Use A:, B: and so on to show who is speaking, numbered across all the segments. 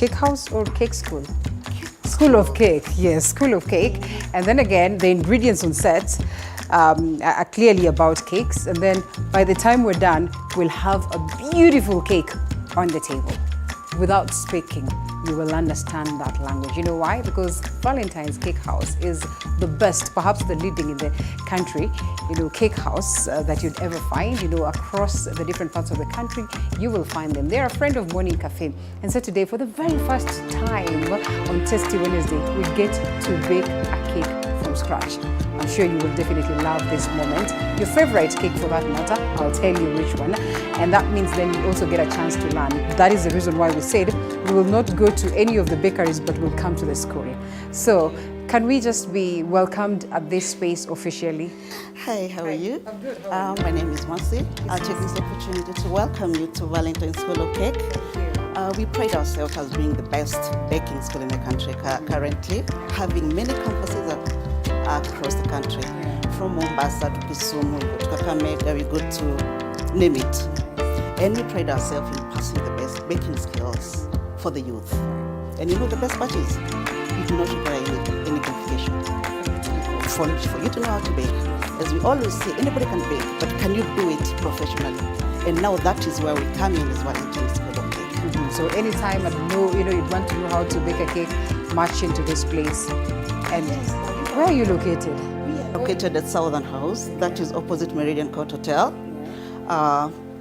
A: cake house or cake school? School of Cake, yes, School of Cake. And then again, the ingredients on set are clearly about cakes. And then by the time we're done, we'll have a beautiful cake on the table. Without speaking, you will understand that language. You know why? Because Valentine's Cake House is the best, perhaps the leading in the country, cake house that you'd ever find, across the different parts of the country. You will find them. They're a friend of Morning Cafe. And so today, for the very first time on Tasty Wednesday, we get to bake a cake from scratch. I'm sure you will definitely love this moment. Your favorite cake for that matter, I'll tell you which one. And that means then you also get a chance to learn. That is the reason why we said we will not go to any of the bakeries, but we'll come to the school. So can we just be welcomed at this space officially?
B: Hi, how are you?
A: I'm good.
B: My name is Mercy. I'll take this opportunity to welcome you to Valentine's School of Cake. We pride ourselves as being the best baking school in the country currently, having many campuses across the country, from Mombasa to Kisumu, to Kakamega, we go to name it. And we pride ourselves in passing the best baking skills for the youth. And the best part is, you do not require any qualification for you to know how to bake. As we always say, anybody can bake, but can you do it professionally? And now that is where we come in as Valentine's School of Cake.
A: Mm-hmm. So anytime you'd want to know how to bake a cake, march into this place. And where are you located?
B: We are located at Southern House, that is opposite Meridian Court Hotel.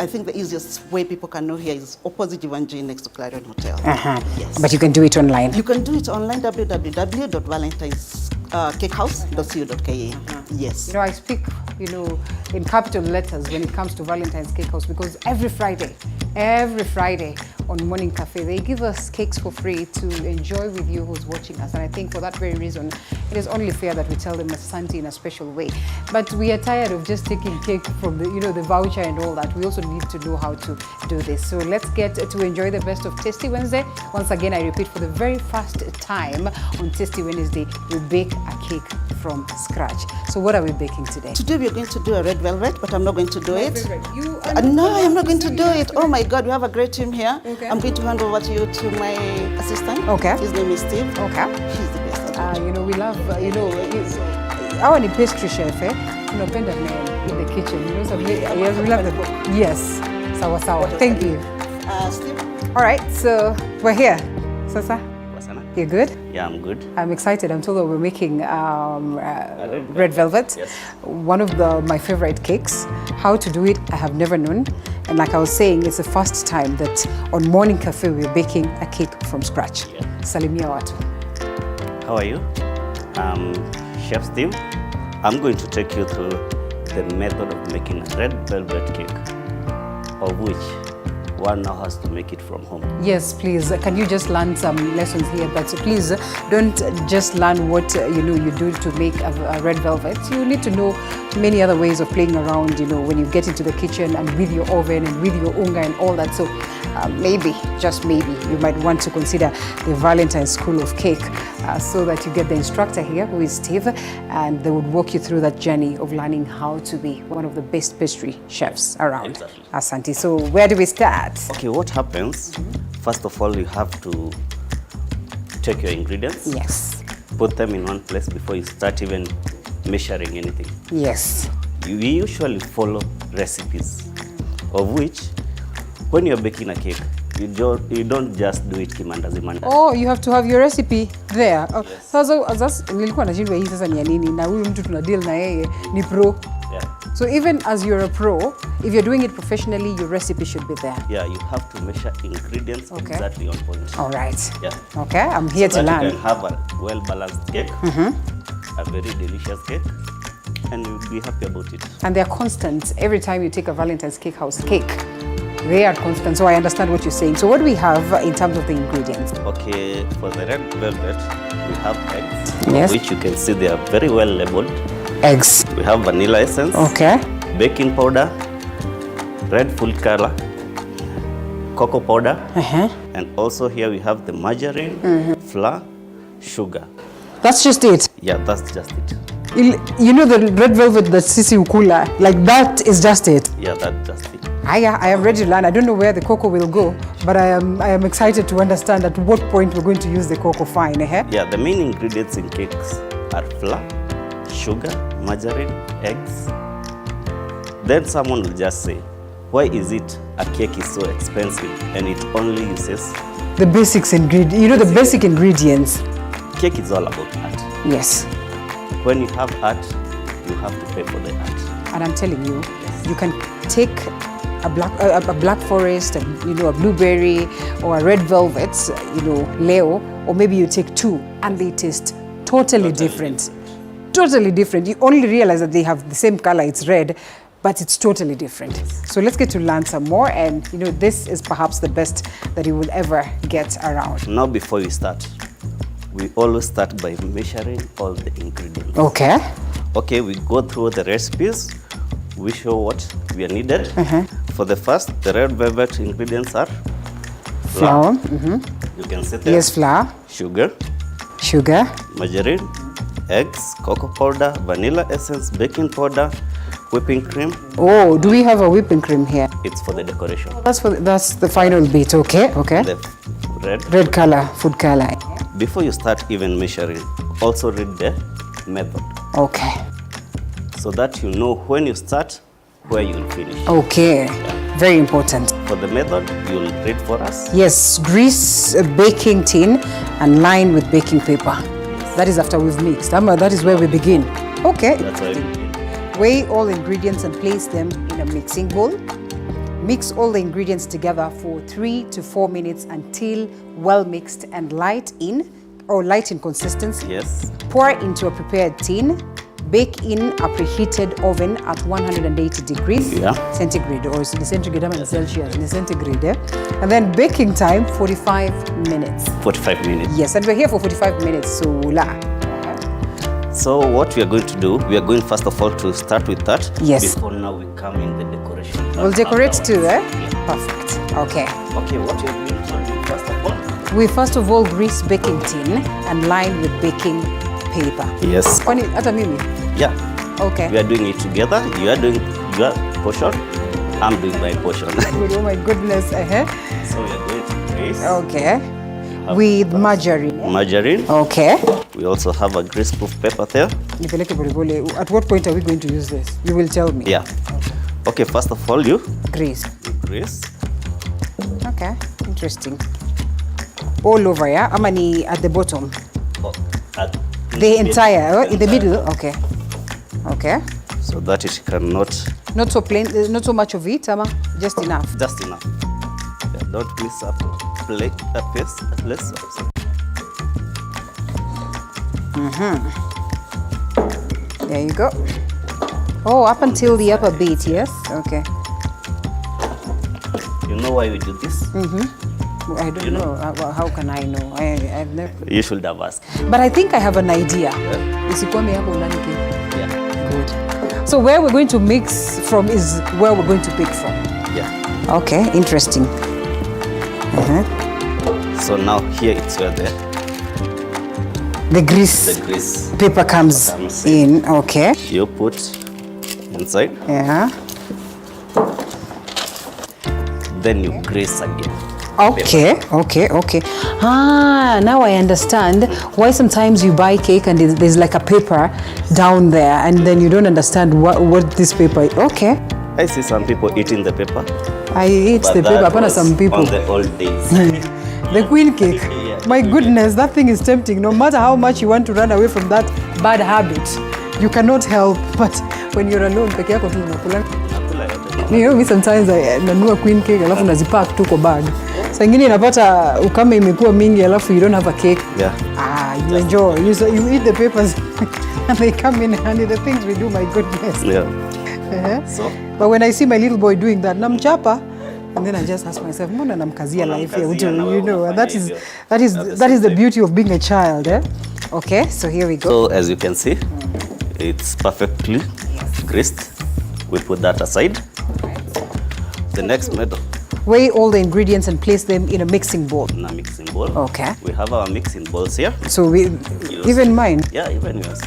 B: I think the easiest way people can know here is opposite Jivanji next to Clarion Hotel.
A: Yes. But you can do it online.
B: You can do it online, www.valentinescakehouse.co.ke. Yes.
A: I speak, in capital letters when it comes to Valentine's Cake House, because every Friday on Morning Cafe, they give us cakes for free to enjoy with you who's watching us. And I think for that very reason, it is only fair that we tell them Asante in a special way. But we are tired of just taking cake from the voucher and all that. We also need to know how to do this. So let's get to enjoy the best of Tasty Wednesday. Once again, I repeat, for the very first time on Tasty Wednesday, we bake a cake from scratch. So what are we baking today?
B: Today we're going to do a red velvet, but I'm not going to do it.
A: No,
B: I'm not going to do it. Oh my God, we have a great team here.
A: Okay.
B: I'm going to hand over to you to my assistant.
A: Okay.
B: His name is Steve.
A: Okay.
B: He's the best at it.
A: We love, our pastry chef, unapenda men in the kitchen. Yes, we love them. Yes. Sawa sawa. Thank you.
B: Steve.
A: All right, so we're here. Sasa, you good?
C: Yeah, I'm good.
A: I'm excited. I'm told that we're making red velvet.
C: Yes.
A: One of my favorite cakes. How to do it, I have never known. And like I was saying, it's the first time that on Morning Cafe we're baking a cake from scratch.
C: Yeah.
A: Salimia watu.
C: How are you? Chef Steve. I'm going to take you through the method of making a red velvet cake, of which one now has to make it from home.
A: Yes, please. Can you just learn some lessons here? But please don't just learn what you do to make a red velvet. You need to know many other ways of playing around. When you get into the kitchen and with your oven and with your unga and all that. So maybe, just maybe, you might want to consider the Valentine's School of Cake so that you get the instructor here, who is Steve, and they would walk you through that journey of learning how to be one of the best pastry chefs around.
C: Exactly.
A: Asante. So where do we start?
C: Okay, what happens? First of all, you have to take your ingredients.
A: Yes.
C: Put them in one place before you start even measuring anything.
A: Yes.
C: We usually follow recipes, of which, when you're baking a cake, you don't just do it kimandazimanda.
A: Oh, you have to have your recipe there. Oh, yes. Nilikuwa najua hii sasa ni ya nini na huyu mtu tuna deal na yeye ni pro.
C: Yeah.
A: So even as you're a pro, if you're doing it professionally, your recipe should be there.
C: Yeah, you have to measure ingredients exactly on point.
A: All right.
C: Yeah.
A: Okay, I'm here to learn.
C: You can have a well-balanced cake, a very delicious cake, and you'll be happy about it.
A: And they're constant. Every time you take a Valentine's Cake House cake, they are constant. So I understand what you're saying. So what do we have in terms of the ingredients?
C: Okay, for the red velvet, we have eggs,
A: Yes.
C: which you can see they are very well labeled.
A: Eggs.
C: We have vanilla essence,
A: Okay.
C: baking powder, red food color, cocoa powder, and also here we have the margarine, flour, sugar.
A: That's just it.
C: Yeah, that's just it.
A: The red velvet that Sisi ukula, like that is just it.
C: Yeah, that's just it.
A: I am ready to learn. I don't know where the cocoa will go, but I am excited to understand at what point we're going to use the cocoa fine.
C: Yeah, the main ingredients in cakes are flour, sugar, margarine, eggs. Then someone will just say, why is it a cake is so expensive and it only uses...
A: The basics ingredient, the basic ingredients.
C: Cake is all about art.
A: Yes.
C: When you have art, you have to pay for the art.
A: And I'm telling you, you can take a black forest, a blueberry, or a red velvet, Leo, or maybe you take two, and they taste totally different. Totally different. You only realize that they have the same color, it's red, but it's totally different. So let's get to learn some more, and this is perhaps the best that you will ever get around.
C: Now, before we start, we always start by measuring all the ingredients.
A: Okay.
C: Okay, we go through the recipes. We show what we are needed. For the first, the red velvet ingredients are
A: Flour.
C: You can see there.
A: Yes, flour.
C: Sugar, margarine, eggs, cocoa powder, vanilla essence, baking powder, whipping cream.
A: Oh, do we have a whipping cream here?
C: It's for the decoration.
A: That's the final bit. Okay.
C: The
A: Red color, food color.
C: Before you start even measuring, also read the method.
A: Okay.
C: So that you know when you start, where you'll finish.
A: Okay. Very important.
C: For the method, you'll read for us.
A: Yes, grease a baking tin and line with baking paper. That is after we've mixed. That is where we begin. Okay.
C: That's why we begin.
A: Weigh all ingredients and place them in a mixing bowl. Mix all the ingredients together for 3 to 4 minutes until well mixed and light in consistency.
C: Yes.
A: Pour into a prepared tin. Bake in a preheated oven at 180 degrees centigrade, or is it centigrade and Celsius? In centigrade, and then baking time 45 minutes.
C: 45 minutes.
A: Yes, and we're here for 45 minutes.
C: So what we are going to do, we are going first of all to start with that.
A: Yes.
C: Before now we come in the decoration.
A: We'll decorate too,
C: Yeah.
A: Perfect. Okay.
C: Okay, what we are going to do first of all?
A: We first of all grease baking tin and line with baking paper.
C: Yes.
A: Kwani hata mimi?
C: Yeah.
A: Okay.
C: We are doing it together. You are doing your portion. I'm doing my portion.
A: Good. Oh my goodness.
C: So we are going to grease.
A: Okay. With margarine.
C: Margarine.
A: Okay.
C: We also have a greaseproof paper there.
A: Nipeleke polepole. At what point are we going to use this? You will tell me.
C: Yeah. Okay, first of all, you
A: Grease.
C: grease.
A: Okay. Interesting. All over, yeah? Amani at the bottom.
C: At
A: The entire, in the middle? Okay. Okay.
C: So that it cannot...
A: Not so plain, not so much of it, Ama? Just enough.
C: Just enough. Yeah, don't mix up a piece.
A: There you go. Oh, up until the upper bit, yes? Okay.
C: You know why we do this?
A: I don't know. How can I know? I've never...
C: You should have asked.
A: But I think I have an idea.
C: Yeah.
A: Isikwame hapo ndani cake.
C: Yeah.
A: Good. So where we're going to mix from is where we're going to bake from.
C: Yeah.
A: Okay, interesting.
C: So now here it's where
A: The grease
C: grease
A: paper comes
C: comes
A: in. Okay.
C: you put inside.
A: Yeah.
C: Then you grease again.
A: Okay. Now I understand why sometimes you buy cake and there's like a paper down there and then you don't understand what this paper is. Okay.
C: I see some people eating the paper.
A: I eat
C: But
A: the paper,
C: that
A: but
C: was
A: some people.
C: on the old days.
A: The queen cake.
C: Yeah.
A: My goodness, that thing is tempting. No matter how much you want to run away from that bad habit, you cannot help. But when you're alone, peke yako tu unakula. Me sometimes I nanua queen cake alafu nazipack tu kwa bag. Saa ingine inapata ukame imekuwa mingi alafu you don't have a cake.
C: Yeah.
A: You enjoy. You eat the papers and they come in handy. The things we do, my goodness.
C: Yeah. So
A: But when I see my little boy doing that, namchapa, and then I just ask myself, mbona namkazia life here? And that is the beauty of being a child, eh? Okay, so here we go.
C: So as you can see, it's perfectly greased. We put that aside. The next method.
A: Weigh all the ingredients and place them in a mixing bowl.
C: In a mixing bowl.
A: Okay.
C: We have our mixing bowls here.
A: So even mine.
C: Yeah, even yours.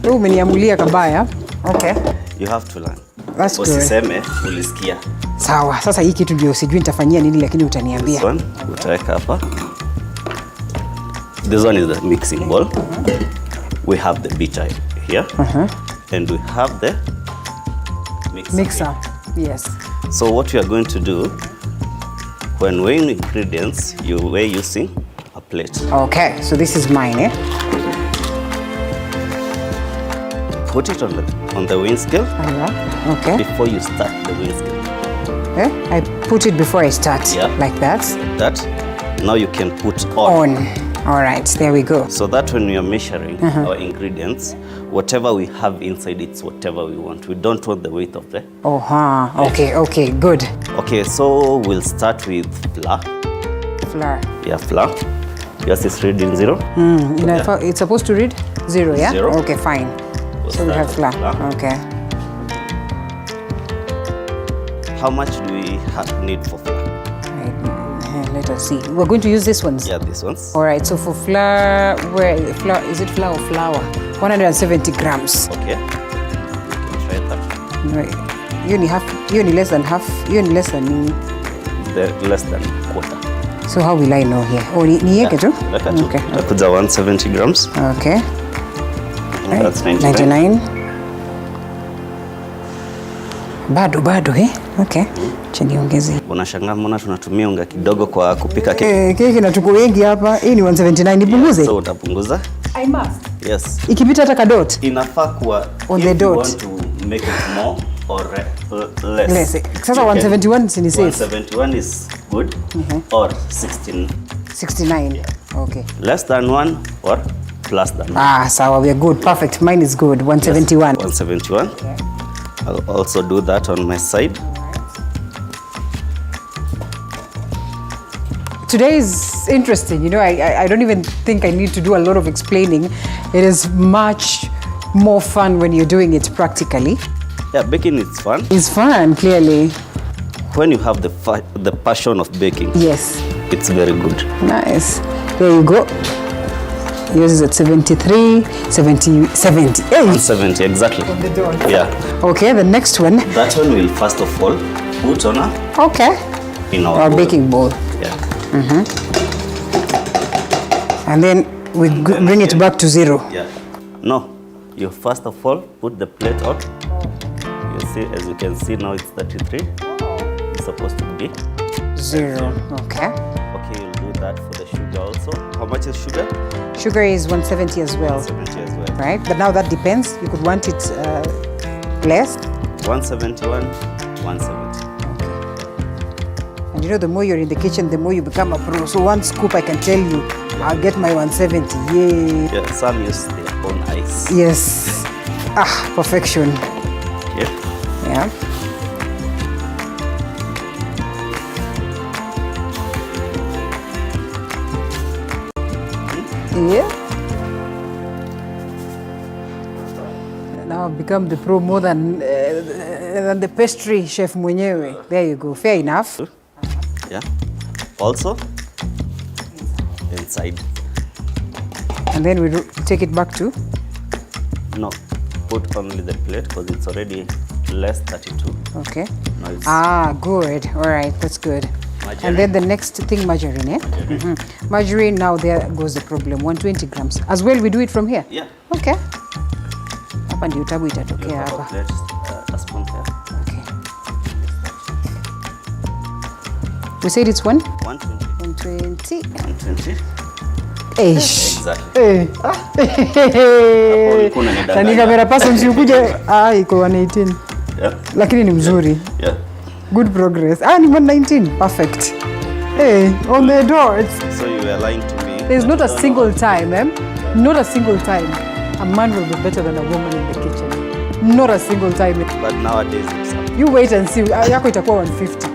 A: Oh, umeniamulia kabaya. Okay.
C: You have to learn.
A: That's good.
C: Usiseme ulisikia.
A: Sawa. Sasa hii kitu ndio sijui nitafanyia nini lakini utaniambia.
C: This one utaweka hapa. This one is the mixing bowl. We have the beater here. And we have the
A: Mixer. Yes.
C: So what we are going to do, when weighing ingredients, you weigh using a plate.
A: Okay, so this is mine, eh?
C: Put it on the weighing scale
A: Okay.
C: before you start the weighing scale.
A: I put it before I start,
C: Yeah.
A: like that.
C: That, now you can put on.
A: All right, there we go.
C: So that when we are measuring our ingredients, whatever we have inside, it's whatever we want. We don't want the weight of the...
A: Okay, good.
C: Okay, so we'll start with flour.
A: Flour.
C: Yeah, flour. Yours is reading 0.
A: It's supposed to read 0, yeah?
C: 0.
A: Okay, fine. So we
C: start
A: have
C: with
A: flour.
C: flour.
A: Okay.
C: How much do we need for flour?
A: Let us see. We're going to use these ones.
C: Yeah, these ones.
A: All right, so for flour, is it flour or flour? 170 grams.
C: Okay. You can try that.
A: You need less than half. You need less than.
C: The less than quarter.
A: So how will I know here? Oh, niweke tu?
C: Okay. Itakuja 170 grams.
A: Okay.
C: That's 99.
A: Bado, eh? Okay. Cheni ongeze.
C: Unashangaa mbona tunatumia unga kidogo kwa kupika keki?
A: Keki na tuko wengi hapa. Hii ni 179, nipunguze?
C: So utapunguza?
A: I must.
C: Yes.
A: Ikipita hata kadot.
C: Inafaa kuwa
A: On
C: if
A: the
C: you
A: dot.
C: want to make it more or less.
A: Less. Sasa 171 si safe.
C: 171 is good or 16.
A: 69.
C: Yeah.
A: Okay.
C: Less than 1 or plus than 1.
A: Sawa, we are good. Perfect. Mine is good. 171.
C: Yes, 171.
A: Yeah.
C: I'll also do that on my side.
A: Today is interesting. You know, I don't even think I need to do a lot of explaining. It is much more fun when you're doing it practically.
C: Yeah, baking is fun.
A: It's fun, clearly.
C: When you have the passion of baking,
A: Yes.
C: it's very good.
A: Nice. There you go. Yours is at 73, 70. Hey!
C: 70, exactly.
A: On the dot.
C: Yeah.
A: Okay, the next one.
C: That one will first of all put on
A: Okay.
C: in our
A: Our
C: bowl.
A: baking bowl.
C: Yeah.
A: And then we bring it back to 0.
C: Yeah. No, you first of all put the plate on. You see, as you can see now, it's 33. It's supposed to be
A: 0. Okay.
C: Okay, you'll do that for the sugar also. How much is sugar?
A: Sugar is 170 as well.
C: 170 as well.
A: Right? But now that depends. You could want it less.
C: 171, 170.
A: And you know, the more you're in the kitchen, the more you become a pro. So one scoop, I can tell you, I'll get my 170. Yay.
C: Yeah, some use their own ice.
A: Yes. Perfection.
C: Okay.
A: Yeah. Yeah. Now I've become the pro more than the pastry chef mwenyewe. There you go. Fair enough.
C: Yeah. Also, inside.
A: And then we take it back to?
C: No, put only the plate because it's already less 32.
A: Okay.
C: Now it's
A: Good. All right, that's good.
C: Margarine.
A: And then the next thing, margarine, eh? Margarine, now there goes the problem. 120 grams. As well, we do it from here?
C: Yeah.
A: Okay. Hapa ndio tabu itatokea
C: You have a
A: hapa.
C: plate, a spoon here.
A: Okay. We said it's
C: 120.
A: 120.
C: 120.
A: Eish.
C: Exactly. ulikuwa unanidanganya.
A: Nani camera person si ukuje iko 118.
C: Yeah.
A: Lakini ni mzuri.
C: Yeah.
A: Good progress. Ni 119. Perfect. Hey, on the door.
C: So you were lying to me.
A: There's not a
C: Don't
A: single
C: know.
A: time, not a single time a man will be better than a woman in the kitchen. Not a single time.
C: But nowadays it's up.
A: You wait and see. Yako itakuwa 150.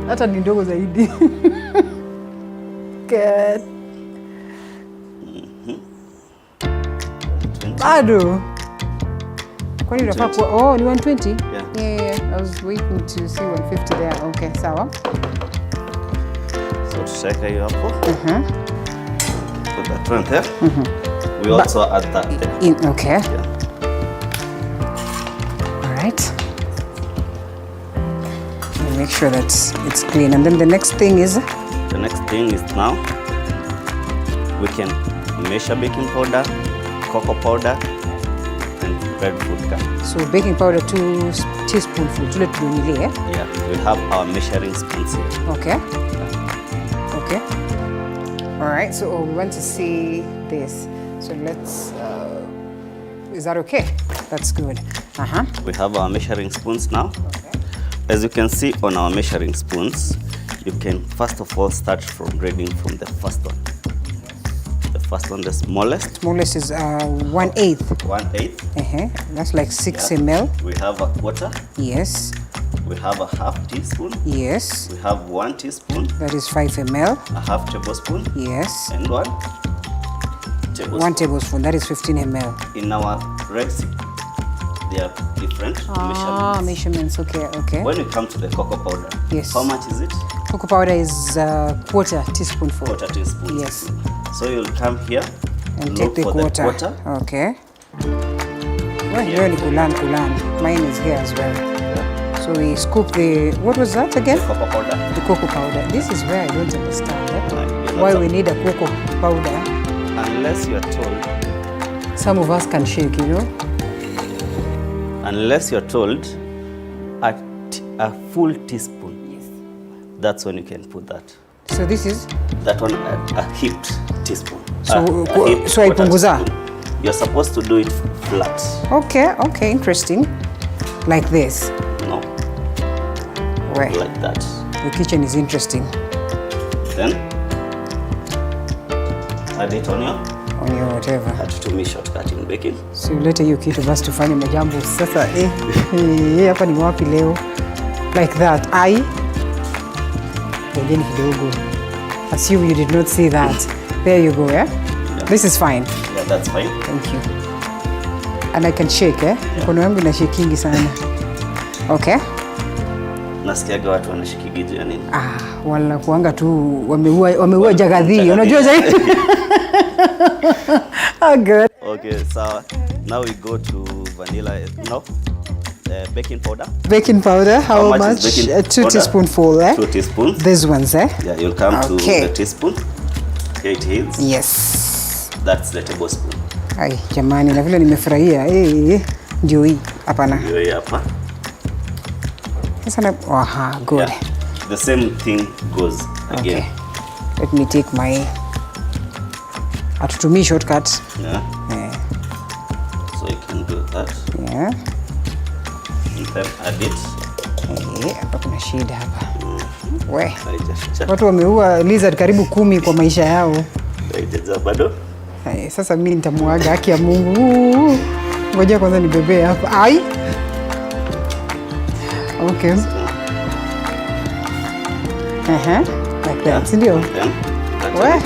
A: Hata ni ndogo zaidi. Good. Bado. Kwani unafaa kuwa ni 120? Yeah. I was waiting to see 150 there. Okay, sawa.
C: So tutaweka hiyo hapo. Put that one there. We also add that there.
A: Okay.
C: Yeah.
A: make sure that it's clean. And then the next thing is?
C: The next thing is now we can measure baking powder, cocoa powder, and red food color.
A: So baking powder 2 teaspoonfuls.
C: Yeah, we have our measuring spoons here.
A: Okay. Okay. All right. So we want to see this. So let's. Is that okay? That's good.
C: We have our measuring spoons now.
A: Okay.
C: As you can see on our measuring spoons, you can first of all start from grading from the first one. The first one, the smallest.
A: Smallest is 1/8.
C: 1/8.
A: That's like 6 ml.
C: We have a quarter.
A: Yes.
C: We have a half teaspoon.
A: Yes.
C: We have 1 teaspoon.
A: That is 5 ml.
C: A half tablespoon.
A: Yes.
C: And 1 tablespoon.
A: 1 tablespoon. That is 15 ml.
C: In our recipe, they are different measurements.
A: Measurements. Okay. Okay.
C: When we come to the cocoa powder,
A: Yes.
C: how much is it?
A: Cocoa powder is quarter teaspoonful.
C: Quarter teaspoon.
A: Yes.
C: So you'll come here
A: And
C: look
A: take the
C: for
A: quarter.
C: the quarter.
A: Okay. Well, here ni kulan. Mine is here as well. So we scoop the, what was that again?
C: Cocoa powder.
A: The cocoa powder. This is where I don't understand.
C: You're not
A: Why we need a cocoa powder.
C: Unless you're told.
A: Some of us can shake, you know.
C: Unless you're told a full teaspoon. Yes. That's when you can put that.
A: So this is?
C: That one a heaped teaspoon.
A: So,
C: heaped
A: so
C: quarter
A: ipunguza?
C: teaspoon. You're supposed to do it flat.
A: Okay, okay, interesting. Like this.
C: No,
A: Right.
C: like that.
A: The kitchen is interesting.
C: Then add it on your
A: On your whatever.
C: hatutumii shortcut in baking.
A: Si ulete hiyo kitu basi tufanye majambo sasa. Hapa ni wapi leo? Like that. Ngojeni kidogo. Assume you did not see that. There you go, yeah? This is fine.
C: Yeah, that's fine.
A: Thank you. And I can shake, eh? Mkono wangu ina shakingi sana. Okay.
C: Nasikiaga watu wanashikigiji ya nini?
A: Wala kuanga tu wameua jagadhi. Unajua zaidi? Oh, good.
C: Okay, so now we go to vanilla. No, baking powder.
A: Baking powder, how much?
C: Is baking
A: 2
C: powder?
A: teaspoonful, eh?
C: 2 teaspoons.
A: These ones, eh?
C: Yeah, you'll come
A: Okay.
C: to the teaspoon. Here it is.
A: Yes.
C: That's the tablespoon.
A: Ai, jamani, na vile nimefurahia. Ndio hii. Hapana.
C: Hiyo hapa.
A: Sasa na good.
C: Yeah. The same thing goes again.
A: Okay. Let me take my atutumii shortcut.
C: Yeah. So you can do that.
A: Yeah.
C: And then add it.
A: Hapa kuna shida hapa. We.
C: Haijaficha.
A: Watu wameua lizard karibu 10 kwa maisha yao.
C: Haijaza bado.
A: Sasa mimi nitamuaga haki ya Mungu. Ngoja kwanza nibebee hapa. Ai. Okay. Like that. Ndio.
C: Then
A: What?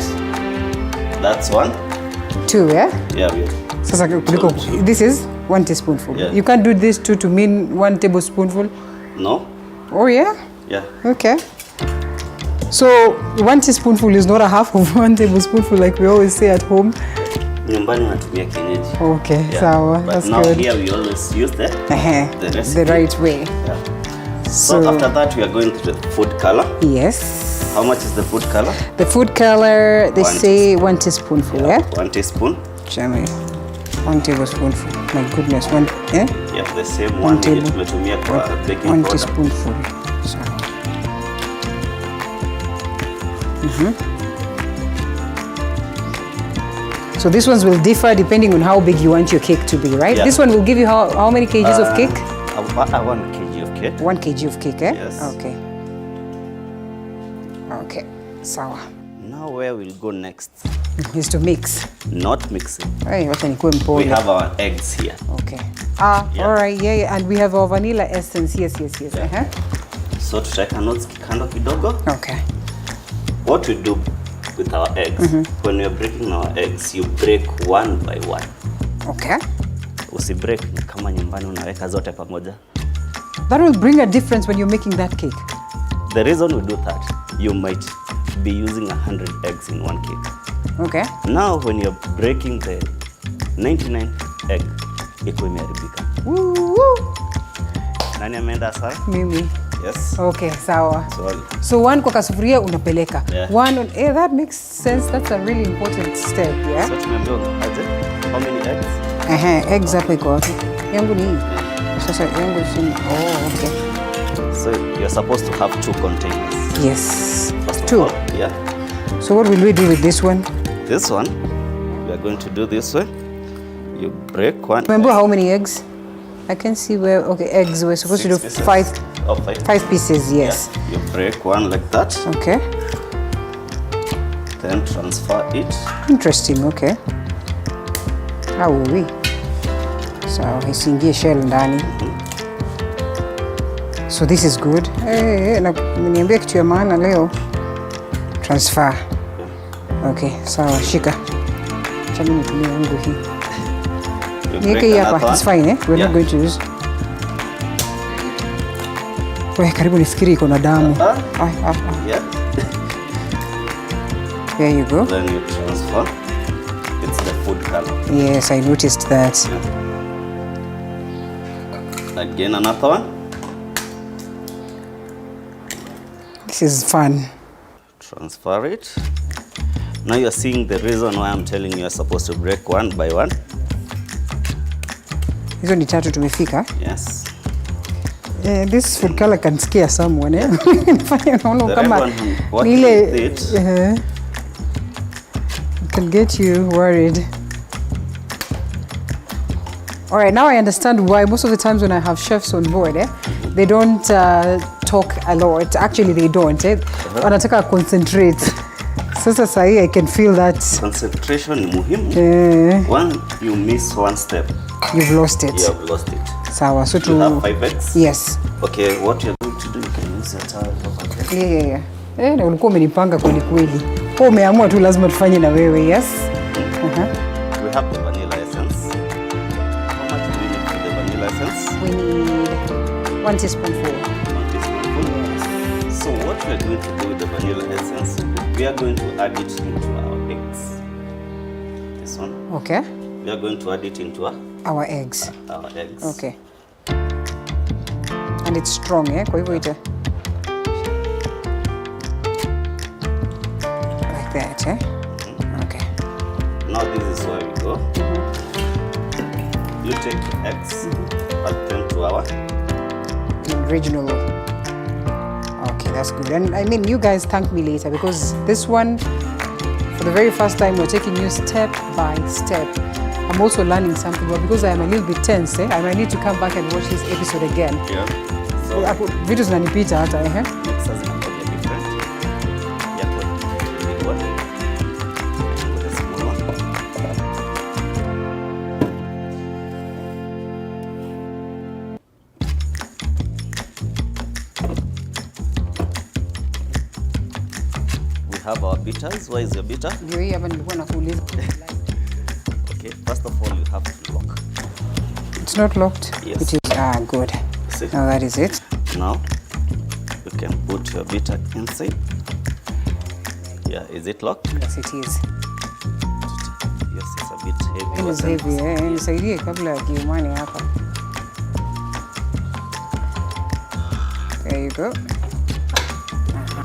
C: That's 1.
A: 2, yeah?
C: Yeah, we
A: Sasa kuliko this is 1 teaspoonful.
C: Yeah.
A: You can't do this 2 to mean 1 tablespoonful.
C: No?
A: Oh yeah?
C: Yeah.
A: Okay. So 1 teaspoonful is not a half of 1 tablespoonful like we always say at home.
C: Nyumbani natumia kienyeji.
A: Okay,
C: Yeah.
A: sawa.
C: But
A: That's
C: now
A: good.
C: here we always use the recipe.
A: The right way.
C: Yeah. So after that we are going to the food color.
A: Yes.
C: How much is the food color?
A: The food color, they
C: 1
A: say 1 teaspoonful, yeah?
C: 1 teaspoon.
A: Jamani. 1 tablespoonful. My goodness, 1, yeah?
C: Yeah, the same
A: 1
C: one
A: table.
C: tumetumia kwa baking
A: 1
C: powder.
A: teaspoonful. Sawa. So these ones will differ depending on how big you want your cake to be, right?
C: Yeah.
A: This one will give you how many kgs of cake?
C: 1 kg of cake.
A: 1 kg of cake, eh?
C: Yes.
A: Okay. Okay. Sawa.
C: Now where we'll go next?
A: Is to mix.
C: Not mixing.
A: Hey, wacha nikuwe
C: We
A: mpole.
C: have our eggs here.
A: Okay.
C: Yeah.
A: All right. Yeah. And we have our vanilla essence. Yes.
C: Yeah. So tutaweka notes kando kidogo.
A: Okay.
C: What we do with our eggs, when we are breaking our eggs, you break one by one.
A: Okay.
C: Usi break ni kama nyumbani unaweka zote pamoja.
A: That will bring a difference when you're making that cake.
C: The reason we do that, you might be using 100 eggs in one cake.
A: Okay.
C: Now when you're breaking the 99 egg, iko imeharibika.
A: Woo.
C: Nani ameenda hasara?
A: Mimi.
C: Yes.
A: Okay, sawa.
C: So
A: So one kwa kasufuria unapeleka.
C: Yeah.
A: One on, that makes sense. That's a really important step, yeah?
C: so tumeambiwa aje? How many eggs?
A: Eggs hapo iko wapi? Yangu ni hii. Sasa yangu chini. Oh, okay.
C: So you're supposed to have 2 containers.
A: Yes.
C: First of
A: 2.
C: all, yeah.
A: So what will we do with this one?
C: This one, we are going to do this way. You break one.
A: Remember how many eggs? I can see where, okay, eggs, we're supposed
C: 6
A: to do
C: pieces.
A: 5
C: Oh, 5.
A: 5 pieces, yes.
C: Yeah. You break one like that,
A: Okay.
C: then transfer it.
A: Interesting, okay. How will we? So isiingie shell ndani. So this is good. Na umeniambia kitu ya maana leo. Transfer. Okay, sawa, shika. Acha mimi nitumie yangu hii.
C: You
A: Niweke
C: break
A: hii
C: another
A: hapa.
C: one.
A: It's fine, eh? We're
C: Yeah.
A: not going to use. Wewe karibu nifikiri iko na damu.
C: Yeah.
A: There you go.
C: Then you transfer. It's the food color.
A: Yes, I noticed that.
C: Again, another one.
A: This is fun.
C: Transfer it. Now you're seeing the reason why I'm telling you you're supposed to break one by one.
A: Hizo ni 3 tumefika.
C: Yes.
A: This food color can scare someone, eh? Nifanye naona
C: The
A: kama
C: red one, what
A: ni ile
C: with it?
A: it can get you worried. All right, now I understand why most of the times when I have chefs on board, they don't talk a lot. Actually, they don't. Wanataka concentrate. Sasa sahi I can feel that
C: Concentration ni muhimu. One, you miss one step,
A: you've lost it.
C: you have lost it.
A: Sawa, so
C: You have
A: to
C: 5 eggs.
A: yes.
C: Okay, what you're going to do, you can use your towel over there.
A: Yeah. Na ulikuwa umenipanga kweli kweli. Kwa umeamua tu lazima tufanye na wewe, yes?
C: We have the vanilla essence. How much do we need for the vanilla essence?
A: We need 1 teaspoonful.
C: 1 teaspoonful. So what we are going to do with the vanilla essence, we are going to add it into our eggs. This one.
A: Okay.
C: We are going to add it into
A: Our eggs.
C: our eggs.
A: Okay. And it's strong, eh? Kwa hivyo ita like that, eh? Okay.
C: Now this is where we go. You take the eggs, add them to our
A: Original. Okay, that's good. And I mean, you guys thank me later because this one, for the very first time, we're taking you step by step. I'm also learning something, but because I am a little bit tense, I might need to come back and watch this episode again.
C: yeah. So
A: Vitu zinanipita hata,
C: mixers are different. Yeah, the big one. With the small one. We have our beaters. Where is your beater?
A: Ndio hii hapa nilikuwa nakuuliza.
C: Okay, first of all, you have to lock.
A: It's not locked?
C: Yes.
A: It is. Good.
C: See?
A: Now that is it.
C: Now, you can put your beater inside. Yeah, is it locked?
A: Yes, it is.
C: Yes, it's a bit heavy.
A: It is
C: but then-
A: heavy, eh? Nisaidie kabla ya kiumani hapa. There you go.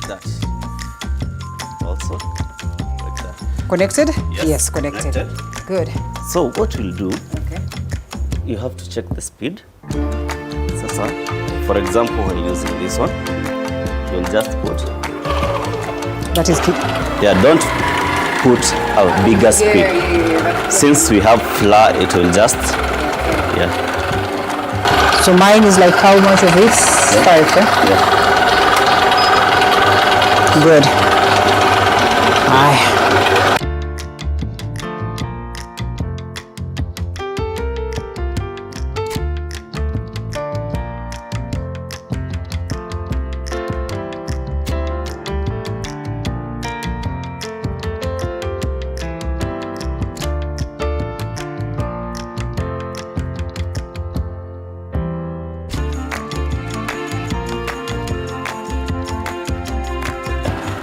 C: That. Also, like that.
A: Connected?
C: Yes,
A: connected.
C: connected.
A: Good.
C: So what we'll do,
A: Okay.
C: you have to check the speed. Sasa, for example, when using this one, you'll just put,
A: That is keep.
C: yeah, don't put a bigger speed. Since we have flour, it will just, yeah,
A: So mine is like how much of this? 5, eh?
C: yeah.
A: Good. Aye.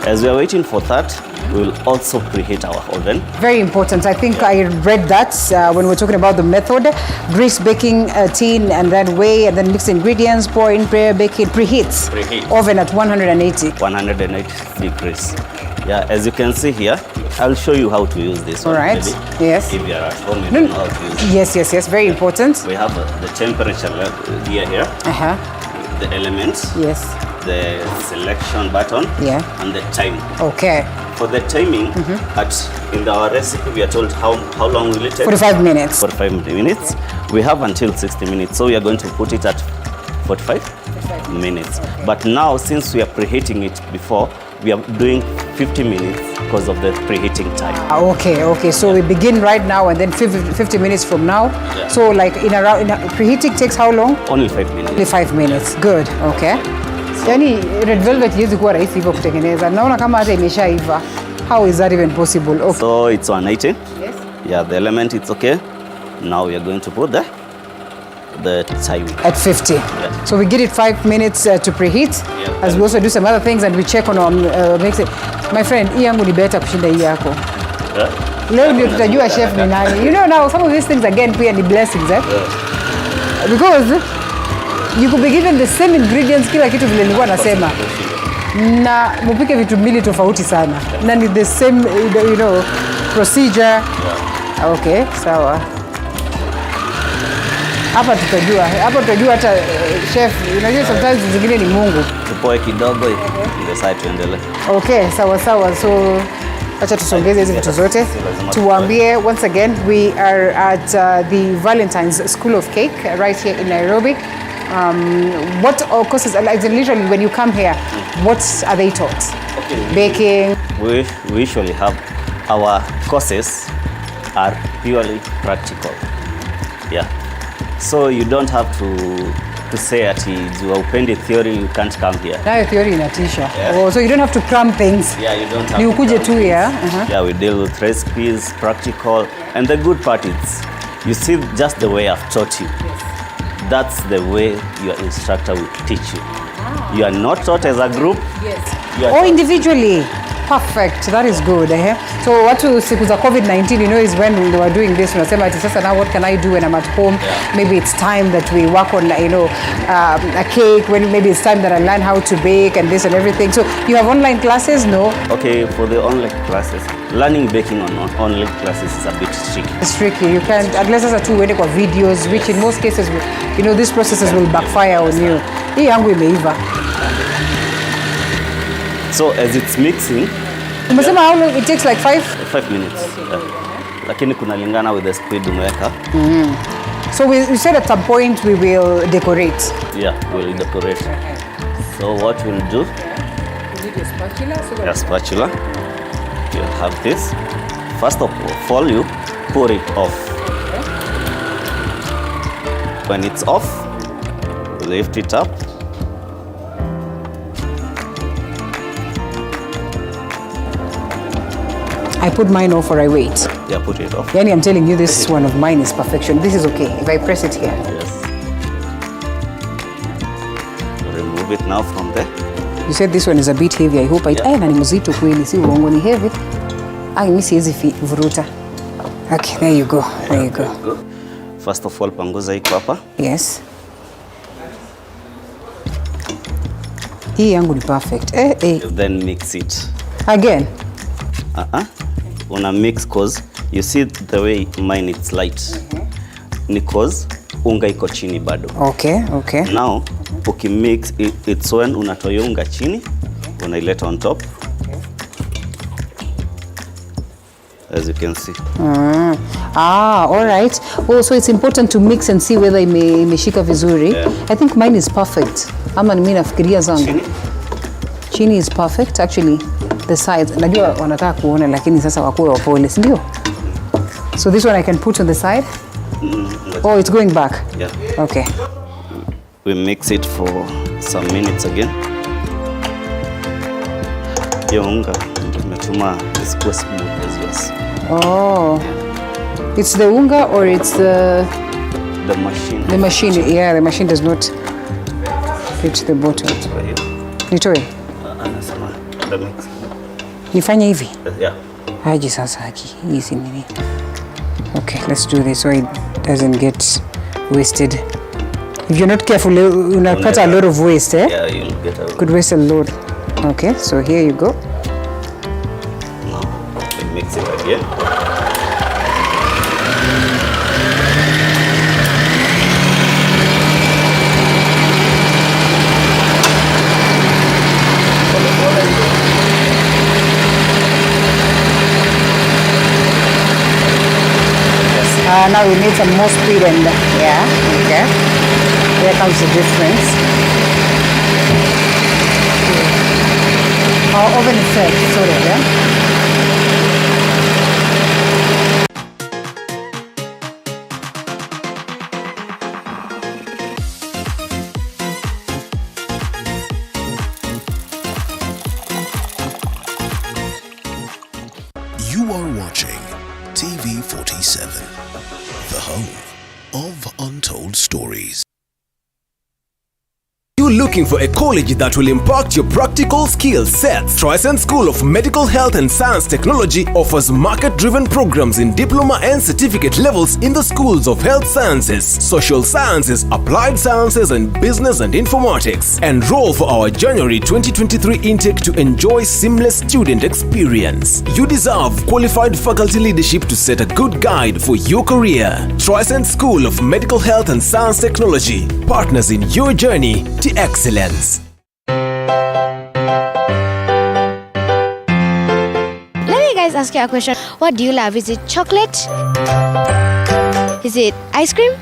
C: As we are waiting for that, we'll also preheat our oven.
A: Very important. I think I read that when we're talking about the method. Grease baking tin and then weigh and then mix ingredients, pour in, preheat.
C: Preheat.
A: Oven at 180.
C: 180 degrees. Yeah, as you can see here, I'll show you how to use this
A: All
C: one.
A: right.
C: Maybe.
A: Yes.
C: If you're at home, you know how to use it.
A: Yes. Very important.
C: We have the temperature gear here, the elements,
A: Yes.
C: the selection button,
A: Yeah.
C: and the time.
A: Okay.
C: For the timing, in our recipe, we are told how long will it take?
A: 45 minutes.
C: 45 minutes. We have until 60 minutes, so we are going to put it at 45 minutes. But now, since we are preheating it before, we are doing 50 minutes because of the preheating time.
A: Okay. So we begin right now and then 50 minutes from now.
C: Yeah.
A: So like preheating takes how long?
C: Only 5 minutes.
A: Only 5 minutes. Good. Okay. Yani red velvet hizi kuwa rahisi hivyo kutengeneza. Naona kama hata imeshaiva. How is that even possible? Okay.
C: So it's 180.
A: Yes.
C: Yeah, the element, it's okay. Now we are going to put the time.
A: At 50.
C: Yeah.
A: So we give it 5 minutes to preheat.
C: Yeah.
A: As we also do some other things and we check on makes it. My friend, hii yangu ni better kushinda hii yako.
C: Yeah.
A: Leo ndio tutajua chef ni nani. You know now some of these things again pia ni blessings because you could be given the same ingredients kila kitu vile nilikuwa nasema. Na mupike vitu mbili tofauti sana. Na ni the same procedure.
C: Yeah.
A: Okay, sawa. Hapa tutajua hata chef, unajua sometimes zingine ni Mungu.
C: Tupoe kidogo ndio sasa tuendelee.
A: Okay, sawa. So acha tusongeze hizi vitu zote. Tuwaambie once again we are at the Valentine's School of Cake right here in Nairobi. What all courses, like literally when you come here, what are they taught?
C: Okay.
A: Baking.
C: We usually have our courses are purely practical. Yeah. So you don't have to say ati juu haupendi theory you can't come here.
A: Nayo theory inatisha.
C: Yeah.
A: Oh, so you don't have to cram things.
C: Yeah, you don't have
A: Ni
C: to
A: ukuje
C: cram
A: tu
C: things.
A: ya.
C: Yeah, we deal with recipes, practical, and the good part is you see just the way I've taught you. That's the way your instructor will teach you. You are not taught as a group.
A: Yes.
C: You are
A: Or
C: taught-
A: individually. Perfect. That is good. So watu siku za COVID-19, is when they were doing this. Unasema ati sasa now what can I do when I'm at home?
C: Yeah.
A: Maybe it's time that we work on a cake. When maybe it's time that I learn how to bake and this and everything. So you have online classes? No?
C: Okay, for the online classes, learning baking on online classes is a bit tricky.
A: It's tricky. You can't, unless sasa tu uende kwa videos, which in most cases, these processes will backfire on you. Hii yangu imeiva.
C: So as it's mixing,
A: Umesema how long it takes, like 5?
C: 5 minutes. Yeah. Lakini kunalingana with the speed umeweka.
A: So we said at some point we will decorate.
C: Yeah, we'll decorate. So what we'll do, a spatula, you'll have this. First of all, you pour it off. When it's off, lift it up.
A: I put mine off or I wait.
C: Yeah, put it off.
A: Yani, I'm telling you, this one of mine is perfection. This is okay if I press it here.
C: Yes. Remove it now from there.
A: You said this one is a bit heavy. I hope
C: Yeah.
A: na ni mzito kweli, si uongo, ni heavy. Mimi siwezi vuruta. Okay, there you go. There you go.
C: Go. First of all, panguza iko hapa.
A: Yes. Hii yangu ni perfect.
C: Then mix it.
A: Again.
C: Una mix cause you see the way mine it's light. Ni cause unga iko chini bado.
A: Okay.
C: Now ukimix it's when unatoa unga chini, unaileta on top. As you can see.
A: All right. Oh, so it's important to mix and see whether imeshika vizuri.
C: Yeah.
A: I think mine is perfect. Ama mimi nafikiria zangu.
C: Chini?
A: Chini is perfect actually. The sides. Najua wanataka kuona lakini sasa wakuwe wapole, si ndio? So this one I can put on the side? Oh, it's going back.
C: Yeah.
A: Okay.
C: We mix it for some minutes again. Hiyo unga ndio tumetuma isikuwe smooth as yours.
A: Oh. It's the unga or it's the
C: machine?
A: The machine. Yeah, the machine does not fit the bottle.
C: Kwa hiyo
A: Nitoe.
C: anasema the mix.
A: Nifanye hivi?
C: Yeah.
A: Haji sasa haki. Hizi nini? Okay, let's do this so it doesn't get wasted. If you're not careful, unapata a lot of waste, eh?
C: Yeah, you'll get a...
A: Could waste a lot. Okay, so here you go.
C: Now, mix it again.
A: Now we need some more speed and yeah, okay. There comes the difference. Our oven effect, sort of, yeah.
D: You are watching TV47, the home of untold stories.
E: You looking for a college that will impact your practical skill sets? Trisent School of Medical Health and Science Technology offers market-driven programs in diploma and certificate levels in the schools of health sciences, social sciences, applied sciences, and business and informatics. Enroll for our January 2023 intake to enjoy seamless student experience. You deserve qualified faculty leadership to set a good guide for your career. Trisent School of Medical Health and Science Technology, partners in your journey to excellence.
F: Let me guys ask you a question. What do you love? Is it chocolate? Is it ice cream?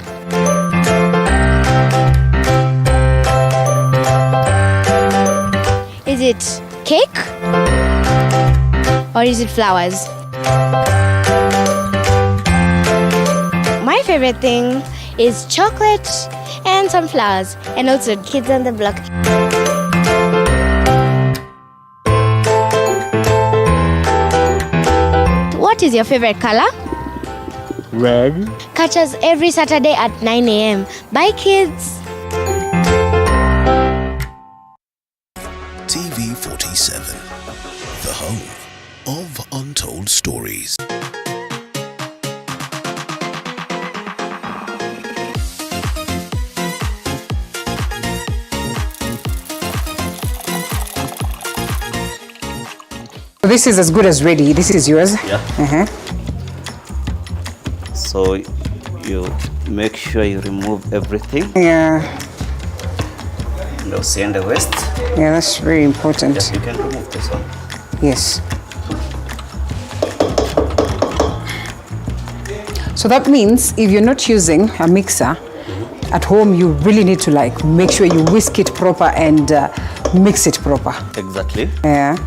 F: Is it cake? Or is it flowers? My favorite thing is chocolate and some flowers, and also Kids on the Block. What is your favorite color?
G: Red.
F: Catch us every Saturday at 9 a.m. Bye, kids.
D: TV47, the home of untold stories.
A: This is as good as ready. This is yours.
C: Yeah. So you make sure you remove everything.
A: Yeah.
C: No send the waste.
A: Yeah, that's very important.
C: Yes, you can remove this one.
A: Yes. So that means if you're not using a mixer at home, you really need to like make sure you whisk it proper and mix it proper.
C: Exactly.
A: Yeah.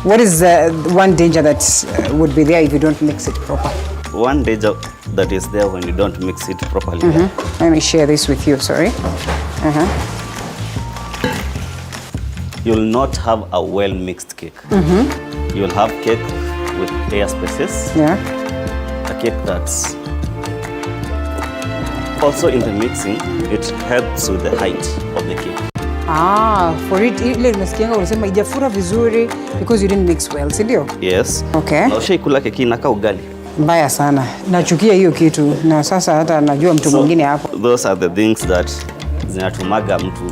A: What is one danger that would be there if you don't mix it proper?
C: One danger that is there when you don't mix it properly.
A: Let me share this with you, sorry.
C: You'll not have a well mixed cake. You'll have cake with air spaces.
A: Yeah.
C: A cake that's also in the mixing, it helps with the height of the cake.
A: For it, ile unasikianga unasema ijafura vizuri because you didn't mix well, si ndio?
C: Yes.
A: Okay.
C: Na ushaikula keki inakaa ugali.
A: Mbaya sana. Nachukia hiyo kitu na sasa hata najua mtu mwingine hapo.
C: Those are the things that zinatumaga mtu